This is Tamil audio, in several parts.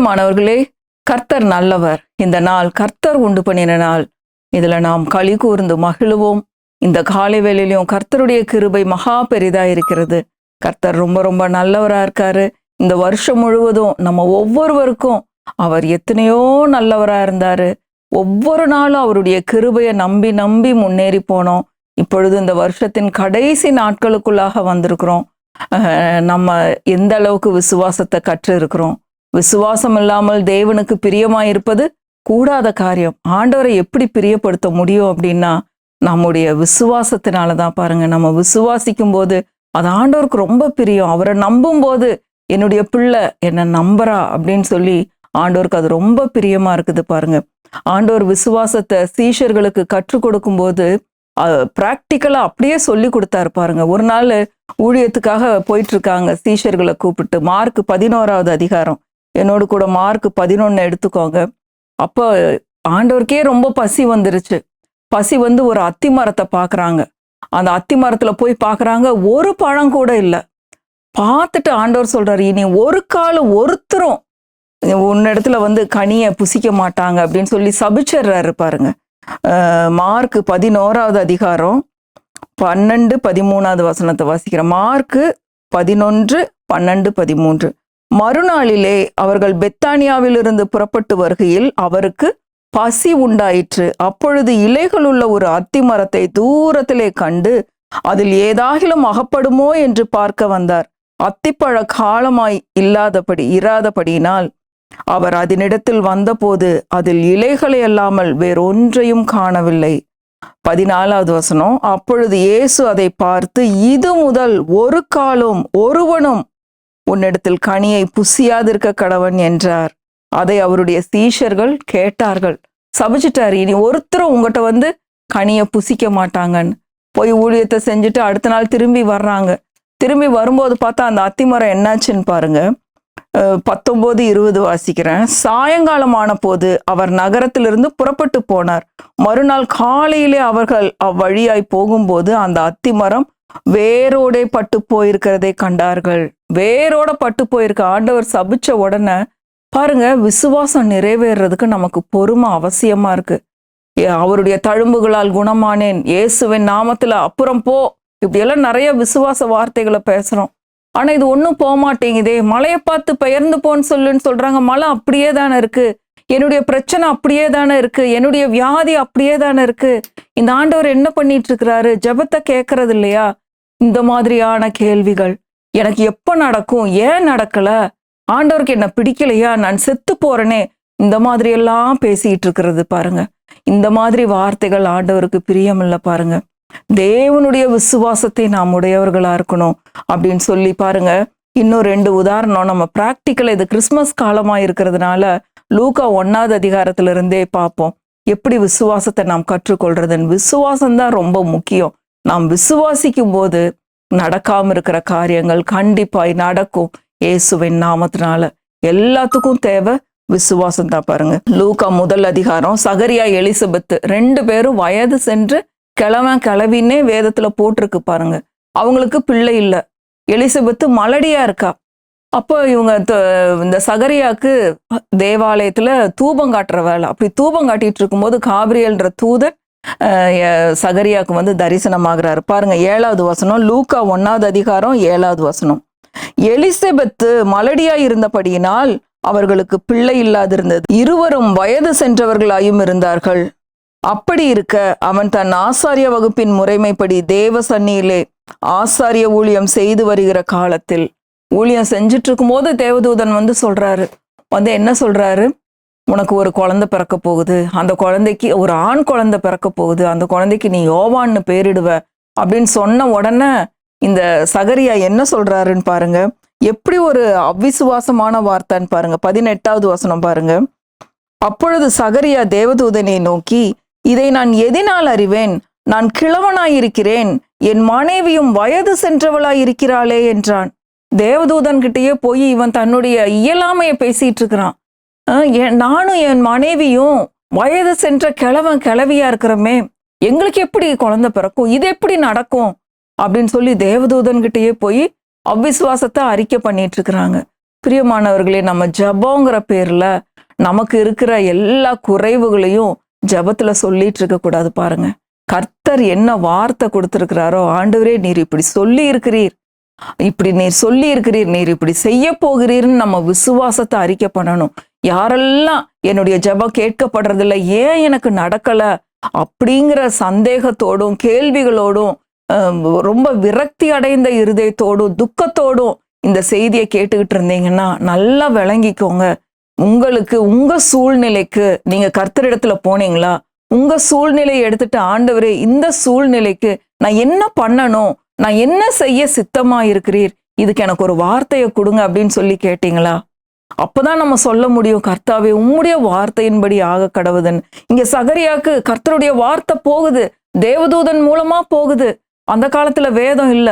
பிரியமானவர்களே, கர்த்தர் நல்லவர். இந்த நாள் கர்த்தர் உண்டு பண்ணின நாள். இதுல நாம் களி கூர்ந்து மகிழுவோம். இந்த காலை வேளையிலும் கர்த்தருடைய கிருபை மகா பெரிதா இருக்கிறது. கர்த்தர் ரொம்ப ரொம்ப நல்லவரா இருக்காரு. இந்த வருஷம் முழுவதும் நம்ம ஒவ்வொருவருக்கும் அவர் எத்தனையோ நல்லவரா இருந்தாரு. ஒவ்வொரு நாளும் அவருடைய கிருபையை நம்பி நம்பி முன்னேறி போனோம். இப்பொழுது இந்த வருஷத்தின் கடைசி நாட்களுக்குள்ளாக வந்திருக்கிறோம். நம்ம எந்த அளவுக்கு விசுவாசத்தை கற்று இருக்கிறோம். விசுவாசம் இல்லாமல் தேவனுக்கு பிரியமாயிருப்பது கூடாத காரியம். ஆண்டவரை எப்படி பிரியப்படுத்த முடியும் அப்படின்னா நம்முடைய விசுவாசத்தினாலதான். பாருங்க, நம்ம விசுவாசிக்கும் போது அது ஆண்டவருக்கு ரொம்ப பிரியம். அவரை நம்பும் போது என்னுடைய பிள்ளை என்ன நம்புறா அப்படின்னு சொல்லி ஆண்டவருக்கு அது ரொம்ப பிரியமா இருக்குது. பாருங்க, ஆண்டவர் விசுவாசத்தை சீஷர்களுக்கு கற்றுக் கொடுக்கும் போது பிராக்டிக்கலா அப்படியே சொல்லி கொடுத்தாரு. பாருங்க, ஒரு நாள் ஊழியத்துக்காக போயிட்டு இருக்காங்க. சீஷர்களை கூப்பிட்டு மார்க் 11வது அதிகாரம், என்னோடு கூட மார்க் 11 எடுத்துக்கோங்க. அப்போ ஆண்டவருக்கே ரொம்ப பசி வந்துருச்சு. பசி வந்து ஒரு அத்தி மரத்தை பாக்குறாங்க. அந்த அத்தி மரத்துல போய் பாக்குறாங்க, ஒரு பழம் கூட இல்லை. பார்த்துட்டு ஆண்டவர் சொல்றாரு, இனி ஒரு காலம் ஒருத்தரும் உன்னிடத்துல வந்து கனியை புசிக்க மாட்டாங்க அப்படின்னு சொல்லி சபிச்சிடுறாரு. பாருங்க, மார்க் 11வது அதிகாரம் 12, 13வது வசனத்தை வாசிக்கிறேன். மார்க் 11, 12, 13. மறுநாளிலே அவர்கள் பெத்தானியாவிலிருந்து புறப்பட்டு வருகையில் அவருக்கு பசி உண்டாயிற்று. அப்பொழுது இலைகளுள்ள ஒரு அத்தி மரத்தை தூரத்திலே கண்டு அதில் ஏதாகிலும் அகப்படுமோ என்று பார்க்க வந்தார். அத்திப்பழ காலமாய் இராதபடியினால் அவர் அதனிடத்தில் வந்தபோது அதில் இலைகளை அல்லாமல் வேறொன்றையும் காணவில்லை. 14வது வசனம். அப்பொழுது இயேசு அதை பார்த்து, இது முதல் ஒரு காலம் ஒருவனும் உன்னிடத்தில் கனியை புசியாதிருக்க கடவன் என்றார். அதை அவருடைய சீஷர்கள் கேட்டார்கள். சபிச்சிட்டாரு, இனி ஒருத்தரும் உங்ககிட்ட வந்து கனியை புசிக்க மாட்டாங்கன்னு. போய் ஊழியத்தை செஞ்சுட்டு அடுத்த நாள் திரும்பி வர்றாங்க. திரும்பி வரும்போது பார்த்தா அந்த அத்திமரம் என்னாச்சுன்னு பாருங்க. 19, 20 வாசிக்கிறேன். சாயங்காலமான போது அவர் நகரத்திலிருந்து புறப்பட்டு போனார். மறுநாள் காலையிலே அவர்கள் அவ்வழியாய் போகும்போது அந்த அத்திமரம் வேரோட பட்டு போயிருக்கிறதை கண்டார்கள். வேரோட பட்டு போயிருக்க. ஆண்டவர் சபிச்ச உடனே பாருங்க, விசுவாசம் நிறைவேறதுக்கு நமக்கு பொறுமை அவசியமா இருக்கு. அவருடைய தழும்புகளால் குணமானேன், இயேசுவின் நாமத்துல அப்புறம் போ, இப்படியெல்லாம் நிறைய விசுவாச வார்த்தைகளை பேசுறோம். ஆனா இது ஒன்றும் போக மாட்டேங்குதே. மழையை பார்த்து பெயர்ந்து போன்னு சொல்றாங்க. மழை அப்படியே தானே இருக்கு. என்னுடைய பிரச்சனை அப்படியே தானே இருக்கு. என்னுடைய வியாதி அப்படியே தானே இருக்கு. இந்த ஆண்டவர் என்ன பண்ணிட்டு இருக்கிறாரு? ஜெபத்தை கேட்கறது இல்லையா? இந்த மாதிரியான கேள்விகள் எனக்கு எப்ப நடக்கும்? ஏன் நடக்கல? ஆண்டவருக்கு என்ன பிடிக்கலையா? நான் செத்து போறேனே, இந்த மாதிரி எல்லாம் பேசிட்டு இருக்கிறது. பாருங்க, இந்த மாதிரி வார்த்தைகள் ஆண்டவருக்கு பிரியம் இல்லை. பாருங்க, தேவனுடைய விசுவாசத்தை நாம் உடையவர்களா இருக்கணும் அப்படின்னு சொல்லி பாருங்க. இன்னும் 2 உதாரணம் நம்ம பிராக்டிக்கலா, இது கிறிஸ்துமஸ் காலமா இருக்கிறதுனால லூக்கா 1வது அதிகாரத்திலிருந்தே பார்ப்போம். எப்படி விசுவாசத்தை நாம் கற்றுக்கொள்றதுன்னு. விசுவாசம்தான் ரொம்ப முக்கியம். நாம் விசுவாசிக்கும் போது நடக்காம இருக்கிற காரியங்கள் கண்டிப்பாய் நடக்கும். இயேசுவின் நாமத்தினால எல்லாத்துக்கும் தேவை விசுவாசம் தான். பாருங்க, லூக்கா 1 அதிகாரம். சகரியா, எலிசபெத் 2 பேரும் வயது சென்று கிழவின்னே வேதத்துல போட்டிருக்கு. பாருங்க, அவங்களுக்கு பிள்ளை இல்லை. எலிசபெத்து மலடியா இருக்கா. அப்போ இவங்க இந்த சகரியாக்கு தேவாலயத்துல தூபம் காட்டுற வேலை. அப்படி தூபம் காட்டிட்டு இருக்கும்போது காபிரியல்ன்ற தூதன் சகரியாக்கு வந்து தரிசனமாகிறாரு. பாருங்க, 7வது வசனம். லூக்கா 1வது அதிகாரம் 7வது வசனம். எலிசபெத்து மலடியா இருந்தபடியினால் அவர்களுக்கு பிள்ளை இல்லாதிருந்தது. இருவரும் வயது சென்றவர்களாயும் இருந்தார்கள். அப்படி இருக்க அவன் தன் ஆசாரிய வகுப்பின் முறைமைப்படி தேவ சன்னியிலே ஆசாரிய ஊழியம் செய்து வருகிற காலத்தில், ஊழியம் செஞ்சுட்டு இருக்கும் போது தேவதூதன் வந்து சொல்றாரு. என்ன சொல்றாரு? உனக்கு ஒரு குழந்தை பிறக்க போகுது. அந்த குழந்தைக்கு ஒரு ஆண் குழந்தை பிறக்க போகுது. அந்த குழந்தைக்கு நீ யோவான்னு பேரிடுவ அப்படின்னு சொன்ன உடனே இந்த சகரியா என்ன சொல்றாருன்னு பாருங்க. எப்படி ஒரு அவிசுவாசமான வார்த்தைன்னு பாருங்க. 18வது வசனம் பாருங்க. அப்பொழுது சகரியா தேவதூதனை நோக்கி, இதை நான் எதினால் அறிவேன்? நான் கிழவனாயிருக்கிறேன், என் மனைவியும் வயது சென்றவளாயிருக்கிறாளே என்றான். தேவதூதன் கிட்டேயே போய் இவன் தன்னுடைய இயலாமையை பேசிட்டு இருக்கிறான். நானும் என் மனைவியும் வயது சென்ற கிழவியா இருக்கிறோமே, எங்களுக்கு எப்படி குழந்தை பிறக்கும்? இது எப்படி நடக்கும் அப்படின்னு சொல்லி தேவதூதன் கிட்டேயே போய் அவ்விசுவாசத்தை அறிக்கை பண்ணிட்டு இருக்கிறாங்க. பிரியமானவர்களே, நம்ம ஜெபங்கிற பேர்ல நமக்கு இருக்கிற எல்லா குறைவுகளையும் ஜெபத்துல சொல்லிட்டு இருக்க கூடாது. பாருங்க, கர்த்தர் என்ன வார்த்தை கொடுத்திருக்கிறாரோ, ஆண்டவரே நீர் இப்படி சொல்லி இருக்கிறீர், இப்படி நீர் சொல்லி இருக்கிறீர், நீர் இப்படி செய்ய போகிறீர்னு நம்ம விசுவாசத்தை அறிக்கை பண்ணணும். யாரெல்லாம் என்னுடைய ஜெபம் கேட்கப்படுறதில்ல, ஏன் எனக்கு நடக்கல அப்படிங்கிற சந்தேகத்தோடும் கேள்விகளோடும் ரொம்ப விரக்தி அடைந்த இருதயத்தோடும் துக்கத்தோடும் இந்த செய்தியை கேட்டுக்கிட்டு இருந்தீங்கன்னா நல்லா விளங்கிக்கோங்க. உங்களுக்கு உங்க சூழ்நிலைக்கு நீங்க கர்த்தரிடத்துல போனீங்களா? உங்க சூழ்நிலையை எடுத்துட்டு, ஆண்டவரே இந்த சூழ்நிலைக்கு நான் என்ன பண்ணணும், நான் என்ன செய்ய சித்தமா இருக்கிறீர், இதுக்கு எனக்கு ஒரு வார்த்தையை கொடுங்க அப்படின்னு சொல்லி கேட்டீங்களா? அப்பதான் நம்ம சொல்ல முடியும், கர்த்தாவே உம்முடைய வார்த்தையின்படி ஆக கடவுதுன்னு. இங்க சகரியாக்கு கர்த்தருடைய வார்த்தை போகுது, தேவதூதன் மூலமா போகுது. அந்த காலத்துல வேதம் இல்ல,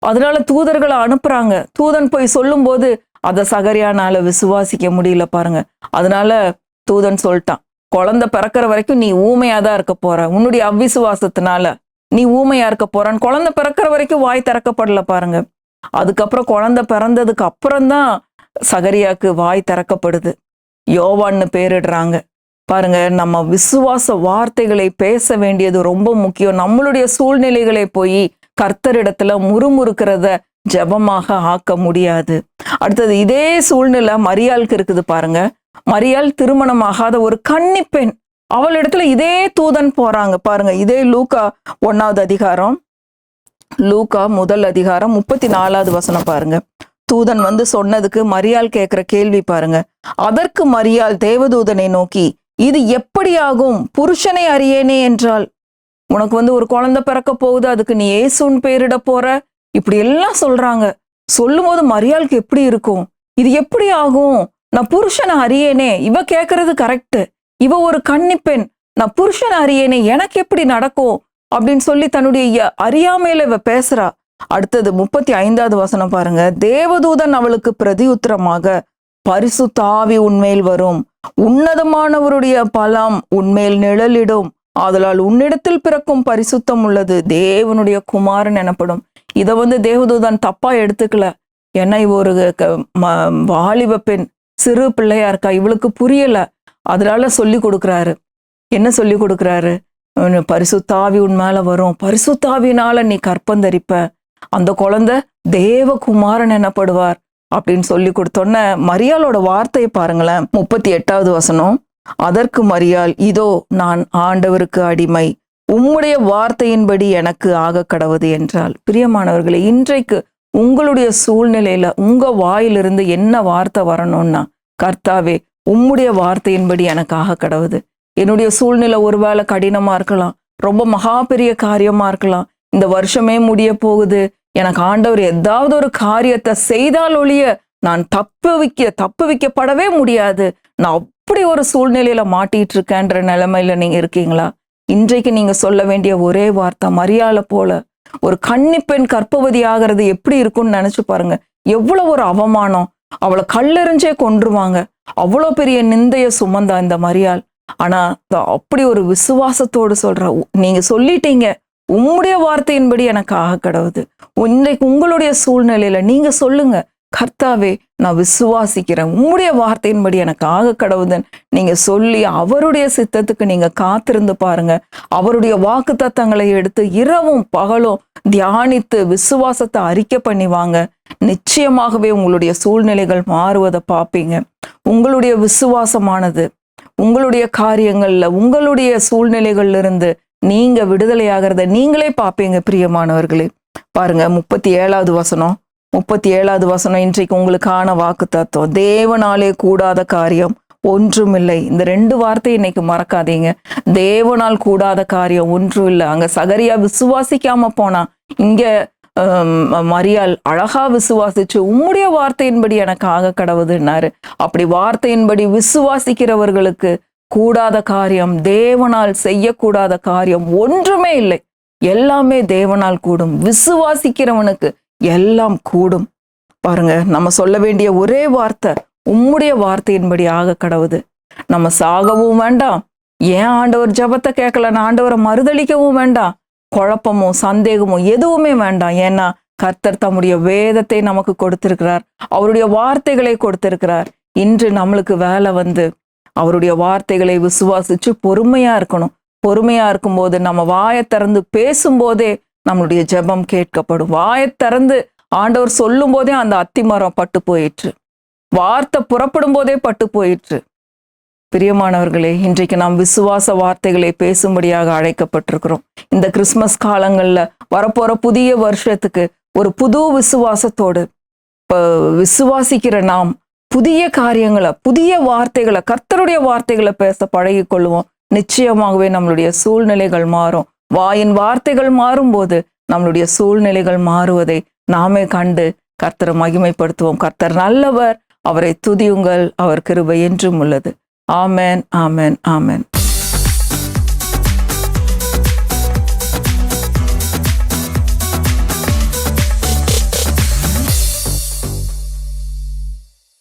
அதனால தூதர்களை அனுப்புறாங்க. தூதன் போய் சொல்லும் போது அதை சகரியானால விசுவாசிக்க முடியல பாருங்க. அதனால தூதன் சொல்லிட்டான், குழந்தை பிறக்கிற வரைக்கும் நீ ஊமையாதான் இருக்க போற, உன்னுடைய அவ்விசுவாசத்தினால நீ ஊமையா இருக்க போறான்னு. குழந்தை பிறக்கிற வரைக்கும் வாய் திறக்கப்படல பாருங்க. அதுக்கப்புறம் குழந்தை பிறந்ததுக்கு அப்புறம்தான் சகரியாக்கு வாய் திறக்கப்படுது, யோவான்னு பேரிடுறாங்க. பாருங்க, நம்ம விசுவாச வார்த்தைகளை பேச வேண்டியது ரொம்ப முக்கியம். நம்மளுடைய சூழ்நிலைகளை போய் கர்த்தரிடத்துல முறுமுறுக்கிறத ஜெபமாக ஆக்க முடியாது. அடுத்தது இதே சூழ்நிலை மரியாளுக்கு இருக்குது பாருங்க. மரியாள் திருமணமாகாத ஒரு கன்னி பெண், அவளிடத்துல இதே தூதன் போறாங்க பாருங்க. இதே லூக்கா 1வது அதிகாரம், லூக்கா 1 அதிகாரம் 34வது வசனம் பாருங்க. தூதன் வந்து சொன்னதுக்கு மரியாள் கேட்கிற கேள்வி பாருங்க. அதற்கு மரியாள் தேவதூதனை நோக்கி, இது எப்படி ஆகும், புருஷனை அறியேனே என்றால். உனக்கு வந்து ஒரு குழந்தை பிறக்க போகுது, அதுக்கு நீ ஏசுன்னு பேரிட போற, இப்படி எல்லாம் சொல்றாங்க. சொல்லும் போது மரியாளுக்கு எப்படி இருக்கும், இது எப்படி ஆகும், நான் புருஷனை அறியேனே. இவ கேட்கறது கரெக்ட், இவ ஒரு கன்னி பெண், நான் புருஷனை அறியேனே, எனக்கு எப்படி நடக்கும் அப்படின்னு சொல்லி தன்னுடைய அறியாமையில இவ பேசுறா. அடுத்தது 35வது வசனம் பாருங்க. தேவதூதன் அவளுக்கு பிரதி உத்தரமாக, பரிசுத்த ஆவி உன்மேல் வரும், உன்னதமானவருடைய பலம் உன்மேல் நிழலிடும், ஆதலால் உன்னிடத்தில் பிறக்கும் பரிசுத்தம் உள்ளது தேவனுடைய குமாரன் எனப்படும். இதை வந்து தேவதூதன் தப்பா எடுத்துக்கல. ஏன்னா இவ ஒரு வாலிப பெண், சிறு பிள்ளையா இருக்கா, இவளுக்கு புரியல. அதனால சொல்லி கொடுக்குறாரு. என்ன சொல்லி கொடுக்குறாரு? பரிசுத்தாவி உன் மேல வரும், பரிசுத்தாவினால நீ கற்பந்தரிப்ப, அந்த குழந்தை தேவகுமாரன் எனப்படுவார் அப்படின்னு சொல்லி கொடுத்தோன்ன மரியாளோட வார்த்தையை பாருங்களேன். 38வது வசனம். அதற்கு மரியாள், இதோ நான் ஆண்டவருக்கு அடிமை, உம்முடைய வார்த்தையின்படி எனக்கு ஆக கடவுது என்றால். பிரியமானவர்களே, இன்றைக்கு உங்களுடைய சூழ்நிலையில உங்க வாயிலிருந்து என்ன வார்த்தை வரணும்னா, கர்த்தாவே உம்முடைய வார்த்தையின்படி எனக்கு ஆக கடவுது. என்னுடைய சூழ்நிலை ஒருவேளை கடினமா இருக்கலாம், ரொம்ப மகா பெரிய காரியமா இருக்கலாம், இந்த வருஷமே முடிய போகுது, எனக்கு ஆண்டவர் ஏதாவது ஒரு காரியத்தை செய்தால் ஒழிய நான் தப்பு வைக்கப்படவே முடியாது, நான் அப்படி ஒரு சூழ்நிலையில மாட்டிட்டு இருக்கேன்ற நிலைமையில நீங்க இருக்கீங்களா? இன்றைக்கு நீங்க சொல்ல வேண்டிய ஒரே வார்த்தை, மரியாளை போல ஒரு கன்னி பெண் கர்ப்பவதி ஆகிறது எப்படி இருக்கும்னு நினைச்சு பாருங்க. எவ்வளவு ஒரு அவமானம், அவளை கல்லெறிஞ்சே கொன்றுவாங்க, அவ்வளோ பெரிய நிந்தைய சுமந்தா இந்த மரியாள். ஆனா அப்படி ஒரு விசுவாசத்தோடு சொல்ற, நீங்க சொல்லிட்டீங்க உம்முடைய வார்த்தையின்படி எனக்கு ஆக கடவுது. இன்றைக்கு உங்களுடைய சூழ்நிலையில நீங்க சொல்லுங்க, கர்த்தாவே நான் விசுவாசிக்கிறேன், உம்முடைய வார்த்தையின்படி எனக்கு ஆக கடவுதுன்னு நீங்க சொல்லி அவருடைய சித்தத்துக்கு நீங்க காத்திருந்து பாருங்க. அவருடைய வாக்கு தத்தங்களை எடுத்து இரவும் பகலும் தியானித்து விசுவாசத்தை அறிக்கை பண்ணி வாங்க. நிச்சயமாகவே உங்களுடைய சூழ்நிலைகள் மாறுவதை பார்ப்பீங்க. உங்களுடைய விசுவாசமானது உங்களுடைய காரியங்கள்ல உங்களுடைய சூழ்நிலைகள்ல இருந்து நீங்க விடுதலையாகிறத நீங்களே பார்ப்பீங்க. பிரியமானவர்களே, பாருங்க 37வது வசனம். 37வது வசனம் இன்றைக்கு உங்களுக்கான வாக்கு தத்துவம். தேவனாலே கூடாத காரியம் ஒன்றுமில்லை. இந்த 2 வார்த்தை இன்னைக்கு மறக்காதீங்க. தேவனால் கூடாத காரியம் ஒன்றும் இல்லை. அங்க சகரியா விசுவாசிக்காம போனா, இங்க மரியாள் அழகா விசுவாசிச்சு உம்முடைய வார்த்தையின்படி எனக்கு ஆக கடவுதுன்னாரு. அப்படி வார்த்தையின்படி விசுவாசிக்கிறவர்களுக்கு கூடாத காரியம், தேவனால் செய்யக்கூடாத காரியம் ஒன்றுமே இல்லை. எல்லாமே தேவனால் கூடும். விசுவாசிக்கிறவனுக்கு எல்லாம் கூடும். பாருங்க, நம்ம சொல்ல வேண்டிய ஒரே வார்த்தை, உம்முடைய வார்த்தையின்படி ஆக கடவுது. நம்ம சாகவும் வேண்டாம், ஏன் ஆண்டவர் ஜெபத்தை கேட்கலன்னு ஆண்டவரை மறுதளிக்கவும் வேண்டாம், குழப்பமோ சந்தேகமோ எதுவுமே வேண்டாம். ஏன்னா கர்த்தர் தம்முடைய வேதத்தை நமக்கு கொடுத்திருக்கிறார், அவருடைய வார்த்தைகளை கொடுத்திருக்கிறார். இன்று நம்மளுக்கு வேலை அவருடைய வார்த்தைகளை விசுவாசிச்சு பொறுமையா இருக்கணும். பொறுமையா இருக்கும்போது நம்ம வாயை திறந்து பேசும்போதே நம்மளுடைய ஜெபம் கேட்கப்படும். வாயை திறந்து ஆண்டவர் சொல்லும் போதே அந்த அத்திமரம் பட்டு போயிற்று, வார்த்தை புறப்படும் போதே பட்டு போயிற்று. பிரியமானவர்களே, இன்றைக்கு நாம் விசுவாச வார்த்தைகளை பேசும்படியாக அழைக்கப்பட்டிருக்கிறோம். இந்த கிறிஸ்துமஸ் காலங்கள்ல வரப்போற புதிய வருஷத்துக்கு ஒரு புது விசுவாசத்தோடு விசுவாசிக்கிற நாம் புதிய காரியங்களை, புதிய வார்த்தைகளை, கர்த்தருடைய வார்த்தைகளை பேச பழகி கொள்வோம். நிச்சயமாகவே நம்மளுடைய சூழ்நிலைகள் மாறும். வாயின் வார்த்தைகள் மாறும்போது நம்மளுடைய சூழ்நிலைகள் மாறுவதை நாமே கண்டு கர்த்தரை மகிமைப்படுத்துவோம். கர்த்தர் நல்லவர், அவரை துதியுங்கள், அவர் கிருபை என்றும் உள்ளது. ஆமென், ஆமென், ஆமென்.